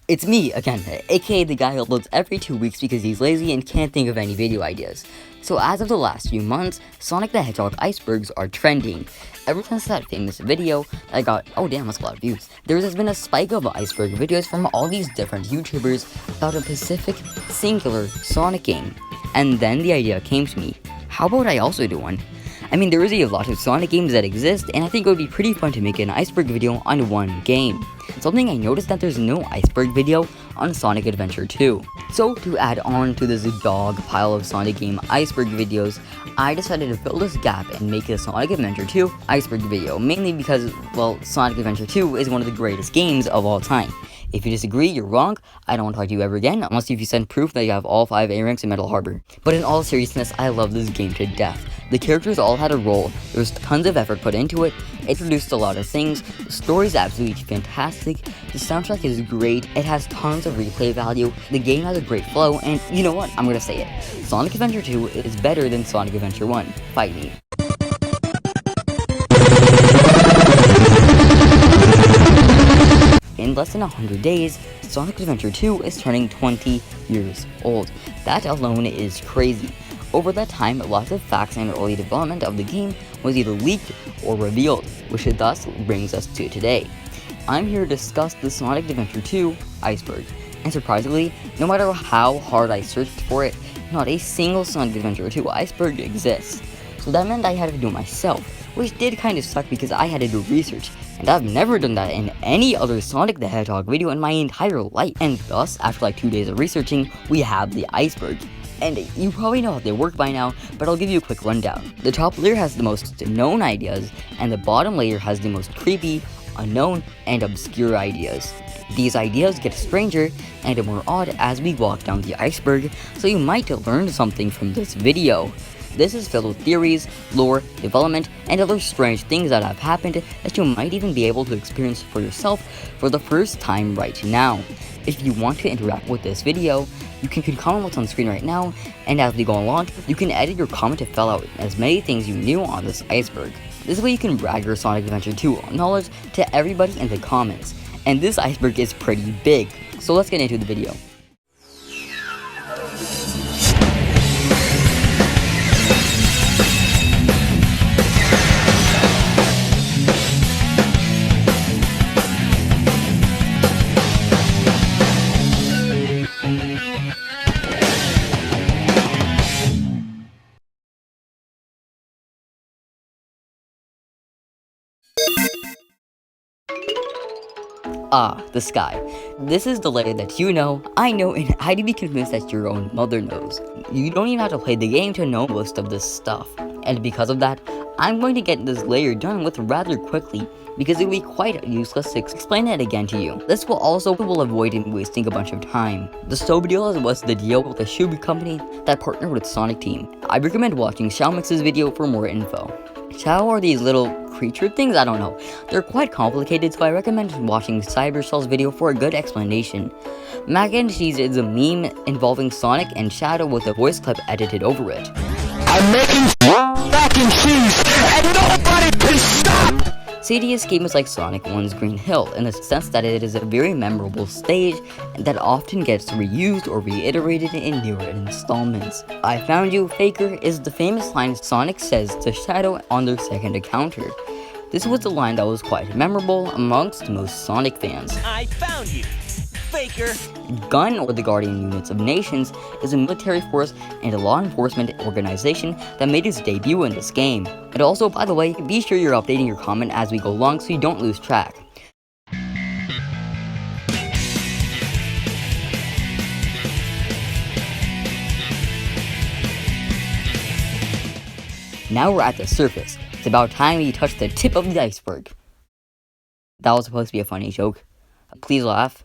It's me again, aka the guy who uploads every 2 weeks because he's lazy and can't think of any video ideas. So as of the last few months, Sonic the Hedgehog icebergs are trending. Ever since that famous video that got, oh damn, that's a lot of views, there has been a spike of iceberg videos from all these different YouTubers about a specific, singular Sonic game. And then the idea came to me, how about I also do one? I mean, there is a lot of Sonic games that exist, and I think it would be pretty fun to make an iceberg video on one game. Something I noticed that there's no iceberg video on Sonic Adventure 2. So to add on to this dog pile of Sonic game iceberg videos, I decided to fill this gap and make a Sonic Adventure 2 iceberg video, mainly because, well, Sonic Adventure 2 is one of the greatest games of all time. If you disagree, you're wrong. I don't want to talk to you ever again, unless if you send proof that you have all 5 A ranks in Metal Harbor. But in all seriousness, I love this game to death. The characters all had a role, there was tons of effort put into it, it introduced a lot of things, the story is absolutely fantastic, the soundtrack is great, it has tons of replay value, the game has a great flow, and you know what, I'm gonna say it. Sonic Adventure 2 is better than Sonic Adventure 1. Fight me. In less than 100 days, Sonic Adventure 2 is turning 20 years old. That alone is crazy. Over that time, lots of facts and early development of the game was either leaked or revealed, which thus brings us to today. I'm here to discuss the Sonic Adventure 2 iceberg, and surprisingly, no matter how hard I searched for it, not a single Sonic Adventure 2 iceberg exists. So that meant I had to do it myself, which did kind of suck because I had to do research, and I've never done that in any other Sonic the Hedgehog video in my entire life. And thus, after like 2 days of researching, we have the iceberg. And you probably know how they work by now, but I'll give you a quick rundown. The top layer has the most known ideas, and the bottom layer has the most creepy, unknown, and obscure ideas. These ideas get stranger and more odd as we walk down the iceberg, so you might learn something from this video. This is filled with theories, lore, development, and other strange things that have happened that you might even be able to experience for yourself for the first time right now. If you want to interact with this video, you can comment what's on screen right now, and as we go along, you can edit your comment to fill out as many things you knew on this iceberg. This way you can brag your Sonic Adventure 2 knowledge to everybody in the comments. And this iceberg is pretty big, so let's get into the video. Ah, the sky. This is the layer that you know, I know, and I'd be convinced that your own mother knows. You don't even have to play the game to know most of this stuff. And because of that, I'm going to get this layer done with rather quickly, because it would be quite useless to explain it again to you. This will avoid wasting a bunch of time. The Soap deal was the deal with a shoe company that partnered with Sonic Team. I recommend watching Xiaomix's video for more info. Chow are these little creature things? I don't know. They're quite complicated, so I recommend watching Cybershell's video for a good explanation. Mac and Cheese is a meme involving Sonic and Shadow with a voice clip edited over it. I'm making mac and cheese, and nobody can stop! CD's game is like Sonic 1's Green Hill in the sense that it is a very memorable stage that often gets reused or reiterated in newer installments. I found you, Faker is the famous line Sonic says to Shadow on their second encounter. This was a line that was quite memorable amongst most Sonic fans. I found you, Faker! GUN, or the Guardian Units of Nations, is a military force and a law enforcement organization that made its debut in this game. And also, by the way, be sure you're updating your comment as we go along so you don't lose track. Now we're at the surface. It's about time we touch the tip of the iceberg. That was supposed to be a funny joke. Please laugh.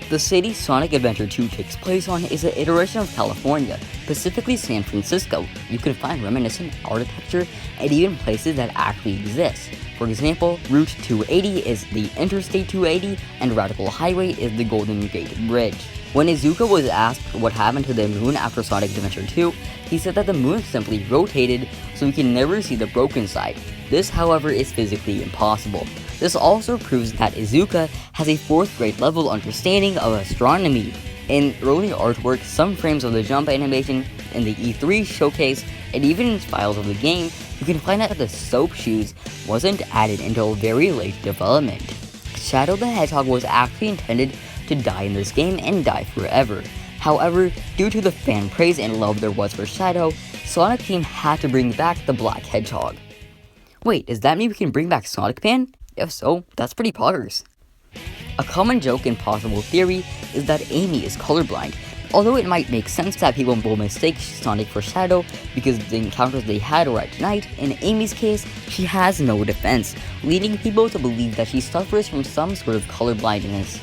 The city Sonic Adventure 2 takes place on is an iteration of California, specifically San Francisco. You can find reminiscent architecture and even places that actually exist. For example, Route 280 is the Interstate 280 and Radical Highway is the Golden Gate Bridge. When Izuka was asked what happened to the moon after Sonic Adventure 2, he said that the moon simply rotated so we can never see the broken side. This, however, is physically impossible. This also proves that Izuka has a 4th grade level understanding of astronomy. In early artwork, some frames of the jump animation, in the E3 showcase, and even in files of the game, you can find out that the soap shoes wasn't added until very late development. Shadow the Hedgehog was actually intended to die in this game and die forever. However, due to the fan praise and love there was for Shadow, Sonic Team had to bring back the Black Hedgehog. Wait, does that mean we can bring back Sonic Man? If so, that's pretty poggers. A common joke and possible theory is that Amy is colorblind, although it might make sense that people will mistake Sonic for Shadow because the encounters they had were at night. In Amy's case, she has no defense, leading people to believe that she suffers from some sort of colorblindness.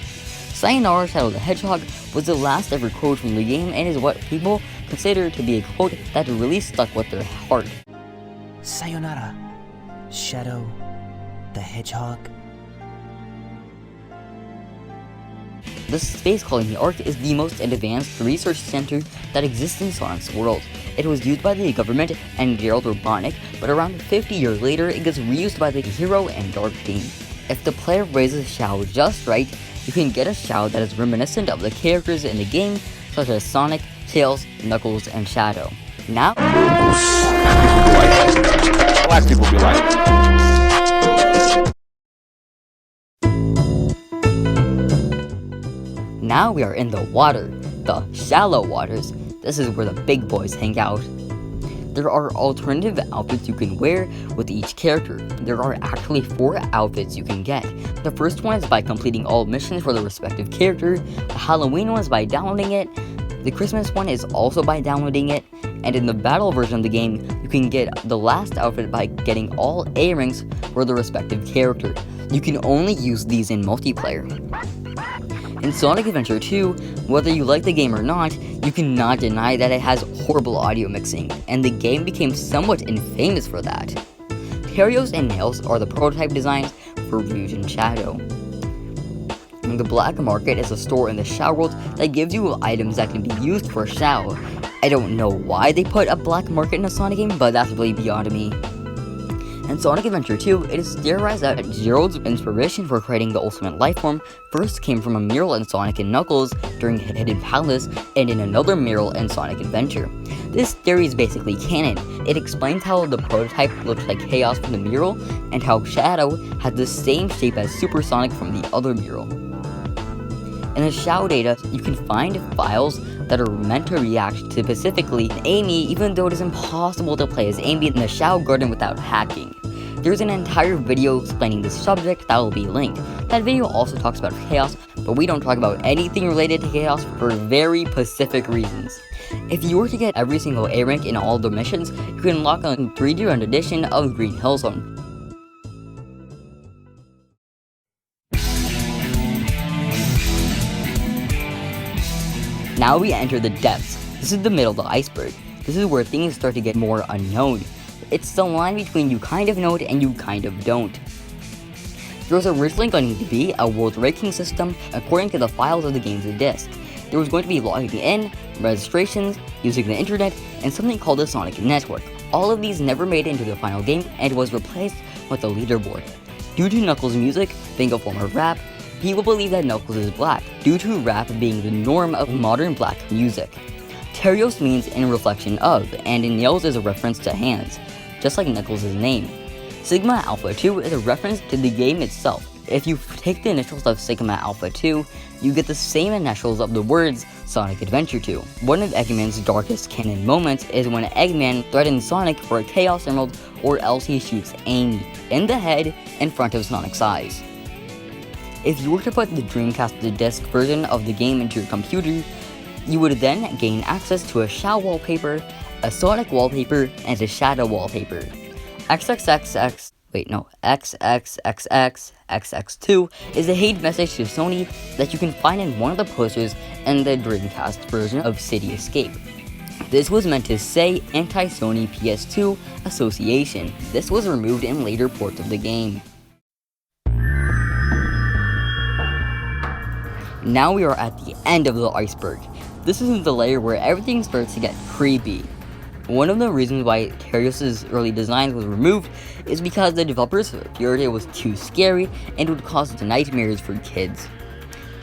Sayonara Shadow the Hedgehog was the last ever quote from the game and is what people consider to be a quote that really stuck with their heart. Sayonara, Shadow the Hedgehog. The Space Colony Ark is the most advanced research center that exists in Sonic's world. It was used by the government and Gerald Robotnik, but around 50 years later, it gets reused by the Hero and Dark team. If the player raises Shao just right, you can get a Shao that is reminiscent of the characters in the game, such as Sonic, Tails, Knuckles, and Shadow. Now, Black people be like. Now we are in the water, the shallow waters. This is where the big boys hang out. There are alternative outfits you can wear with each character. There are actually 4 outfits you can get. The first one is by completing all missions for the respective character, the Halloween one is by downloading it, the Christmas one is also by downloading it, and in the battle version of the game, you can get the last outfit by getting all A ranks for the respective character. You can only use these in multiplayer. In Sonic Adventure 2, whether you like the game or not, you cannot deny that it has horrible audio mixing, and the game became somewhat infamous for that. Terios and Nails are the prototype designs for Rouge and Shadow. The Black Market is a store in the Shao world that gives you items that can be used for Shao. I don't know why they put a Black Market in a Sonic game, but that's really beyond me. In Sonic Adventure 2, it is theorized that Gerald's inspiration for creating the Ultimate Lifeform first came from a mural in Sonic and Knuckles during Hidden Palace and in another mural in Sonic Adventure. This theory is basically canon. It explains how the prototype looks like Chaos from the mural and how Shadow has the same shape as Super Sonic from the other mural. In the Shao data, you can find files that are meant to react to specifically Amy, even though it is impossible to play as Amy in the Shao Garden without hacking. There's an entire video explaining this subject that will be linked. That video also talks about Chaos, but we don't talk about anything related to Chaos for very specific reasons. If you were to get every single A rank in all the missions, you can unlock a 3D rendered edition of Green Hill Zone. Now we enter the depths. This is the middle of the iceberg. This is where things start to get more unknown. It's the line between you kind of know it and you kind of don't. There was originally going to be a world ranking system according to the files of the game's disk. There was going to be logging in, registrations, using the internet, and something called the Sonic Network. All of these never made it into the final game and was replaced with a leaderboard. Due to Knuckles' music being a form of rap, people believe that Knuckles is black, due to rap being the norm of modern black music. Terios means in reflection of, and in Nails is a reference to hands, just like Knuckles' name. Sigma Alpha 2 is a reference to the game itself. If you take the initials of Sigma Alpha 2, you get the same initials of the words Sonic Adventure 2. One of Eggman's darkest canon moments is when Eggman threatens Sonic for a Chaos Emerald, or else he shoots Amy in the head in front of Sonic's eyes. If you were to put the Dreamcast disc version of the game into your computer, you would then gain access to a Shao wallpaper, a Sonic wallpaper, and a Shadow wallpaper. XXX2 is a hate message to Sony that you can find in one of the posters in the Dreamcast version of City Escape. This was meant to say Anti-Sony PS2 Association. This was removed in later ports of the game. Now we are at the end of the iceberg. This is the layer where everything starts to get creepy. One of the reasons why Terios' early designs was removed is because the developers feared it was too scary and would cause nightmares for kids.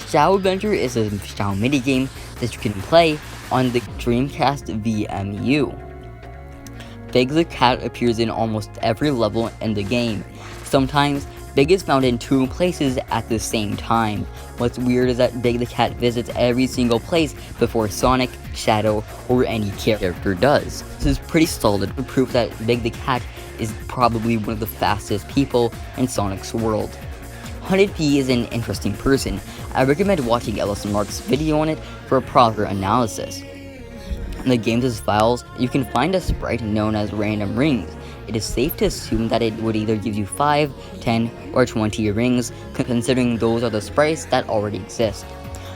Shadow Adventure is a Shadow minigame that you can play on the Dreamcast VMU. Big the Cat appears in almost every level in the game. Sometimes, Big is found in 2 places at the same time. What's weird is that Big the Cat visits every single place before Sonic, Shadow, or any character does. This is pretty solid proof that Big the Cat is probably one of the fastest people in Sonic's world. Hunted P is an interesting person. I recommend watching Ellison Mark's video on it for a proper analysis. In the game's files, you can find a sprite known as Random Rings. It is safe to assume that it would either give you 5, 10, or 20 rings, considering those are the sprites that already exist.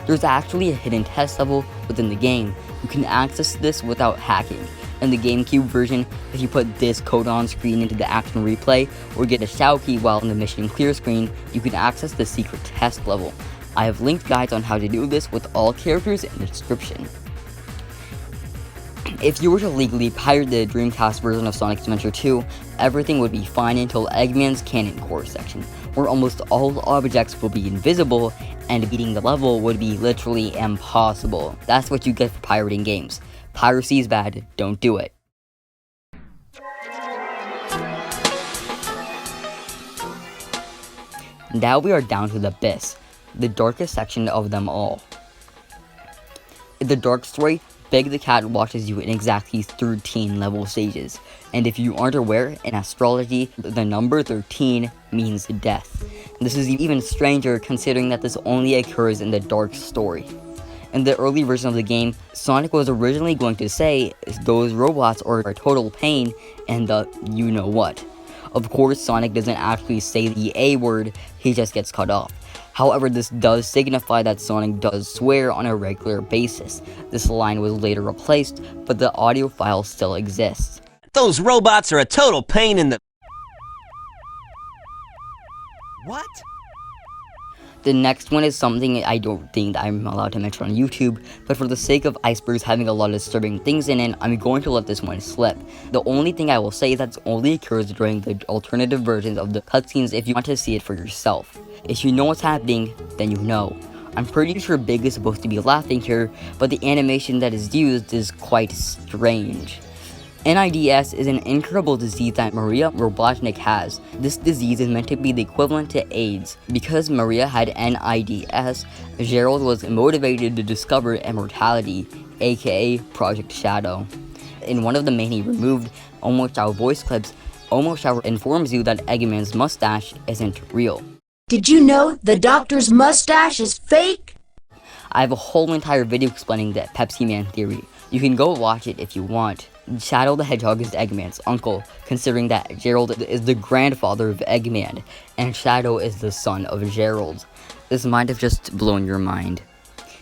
There's actually a hidden test level within the game. You can access this without hacking. In the GameCube version, if you put this code on screen into the action replay, or get a Shadow Key while in the mission clear screen, you can access the secret test level. I have linked guides on how to do this with all characters in the description. If you were to legally pirate the Dreamcast version of Sonic Adventure 2, everything would be fine until Eggman's Cannon Core section, where almost all objects will be invisible, and beating the level would be literally impossible. That's what you get for pirating games. Piracy is bad, don't do it. Now we are down to the Abyss, the darkest section of them all. In the Dark Story, Big the Cat watches you in exactly 13 level stages, and if you aren't aware, in astrology, the number 13 means death. This is even stranger considering that this only occurs in the Dark Story. In the early version of the game, Sonic was originally going to say, those robots are a total pain, and the you-know-what. Of course, Sonic doesn't actually say the A word, he just gets cut off. However, this does signify that Sonic does swear on a regular basis. This line was later replaced, but the audio file still exists. Those robots are a total pain in the... What? The next one is something I don't think I'm allowed to mention on YouTube, but for the sake of Icebergs having a lot of disturbing things in it, I'm going to let this one slip. The only thing I will say is that it only occurs during the alternative versions of the cutscenes if you want to see it for yourself. If you know what's happening, then you know. I'm pretty sure Big is supposed to be laughing here, but the animation that is used is quite strange. NIDS is an incurable disease that Maria Robotnik has. This disease is meant to be the equivalent to AIDS. Because Maria had NIDS, Gerald was motivated to discover immortality, aka Project Shadow. In one of the many removed Almost Shadow voice clips, Almost Shadow informs you that Eggman's mustache isn't real. Did you know the doctor's mustache is fake? I have a whole entire video explaining the Pepsi Man theory. You can go watch it if you want. Shadow the Hedgehog is Eggman's uncle, considering that Gerald is the grandfather of Eggman, and Shadow is the son of Gerald. This might have just blown your mind.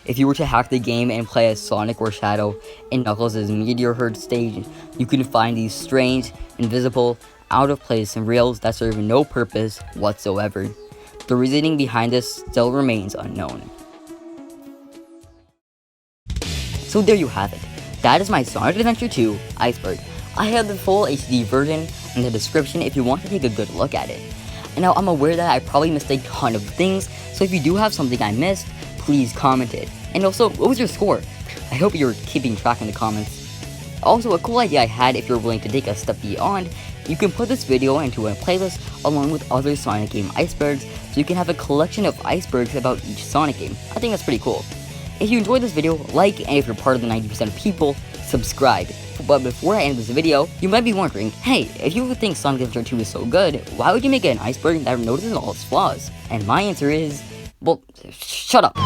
If you were to hack the game and play as Sonic or Shadow in Knuckles' Meteor Herd stage, you can find these strange, invisible, out-of-place rails that serve no purpose whatsoever. The reasoning behind this still remains unknown. So there you have it. That is my Sonic Adventure 2 Iceberg. I have the full HD version in the description if you want to take a good look at it. And now I'm aware that I probably missed a ton of things, so if you do have something I missed, please comment it. And also, what was your score? I hope you're keeping track in the comments. Also, a cool idea I had, if you're willing to take a step beyond, you can put this video into a playlist along with other Sonic game icebergs, so you can have a collection of icebergs about each Sonic game. I think that's pretty cool. If you enjoyed this video, like, and if you're part of the 90% of people, subscribe. But before I end this video, you might be wondering, hey, if you think Sonic Adventure 2 is so good, why would you make it an iceberg that notices all its flaws? And my answer is, well, shut up.